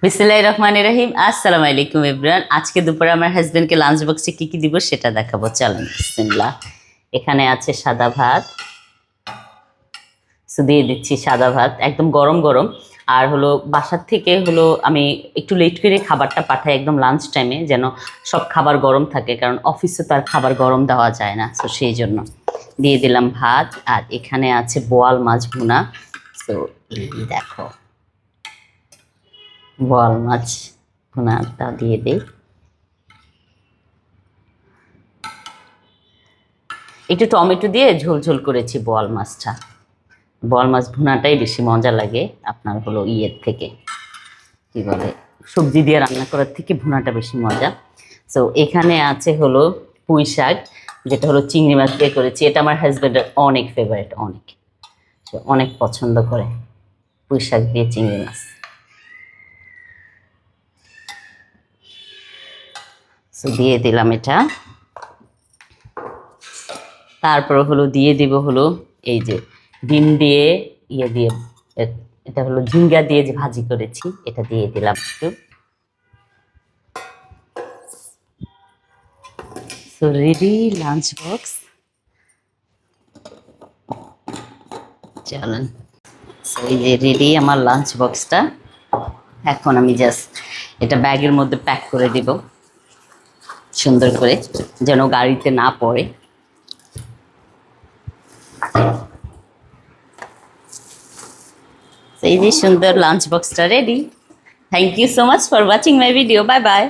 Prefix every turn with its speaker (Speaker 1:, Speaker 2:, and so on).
Speaker 1: বিসমিল্লাহির রহমানির রহিম। আসসালামু আলাইকুম এভরিওয়ান। আজকে দুপুরে আমার হাজবেন্ডকে লাঞ্চ বক্সে কি কি দিব সেটা দেখাবো। চলেন বিসমিল্লাহ। এখানে আছে সাদা ভাত, দিয়ে দিচ্ছি সাদা ভাত একদম গরম গরম। আর হলো বাসার থেকে হলো আমি একটু লেট করে খাবারটা পাঠাই একদম লাঞ্চ টাইমে, যেন সব খাবার গরম থাকে, কারণ অফিসে তো আর খাবার গরম দেওয়া যায় না। তো সেই জন্য দিয়ে দিলাম ভাত। আর এখানে আছে বোয়াল মাছ ভুনা। তো এই দেখো বোয়াল মাছ ভুনাটা দিয়ে দিই। একটু টমেটো দিয়ে ঝোল ঝোল করেছি বোয়াল মাছটা। বোয়াল মাছ ভুনাটাই বেশি মজা লাগে আপনার হলো ইয়ের থেকে, কি বলে, সবজি দিয়ে রান্না করার থেকে ভুনাটা বেশি মজা। সো এখানে আছে হলো পুঁই শাক, যেটা হলো চিংড়ি মাছ দিয়ে করেছি। এটা আমার হাজব্যান্ডের অনেক ফেভারিট, অনেক, সে অনেক পছন্দ করে পুঁই শাক দিয়ে চিংড়ি মাছ। সো দিয়ে দিলাম এটা। তারপর হলো দিয়ে দিব হলো এই যে ডিম দিয়ে ইয়ে দিয়ে, এটা হলো ঝিঙ্গা দিয়ে যে ভাজি করেছি, এটা দিয়ে দিলাম একটু। So ready lunch box. চলেন, এই যে রেডি আমার লাঞ্চ বক্সটা। এখন আমি জাস্ট এটা ব্যাগের মধ্যে প্যাক করে দিব সুন্দর করে, যেন গাড়িতে না পড়ে। এই যে সুন্দর লাঞ্চ বক্সটা রেডি। Thank you so much for watching my video. Bye by.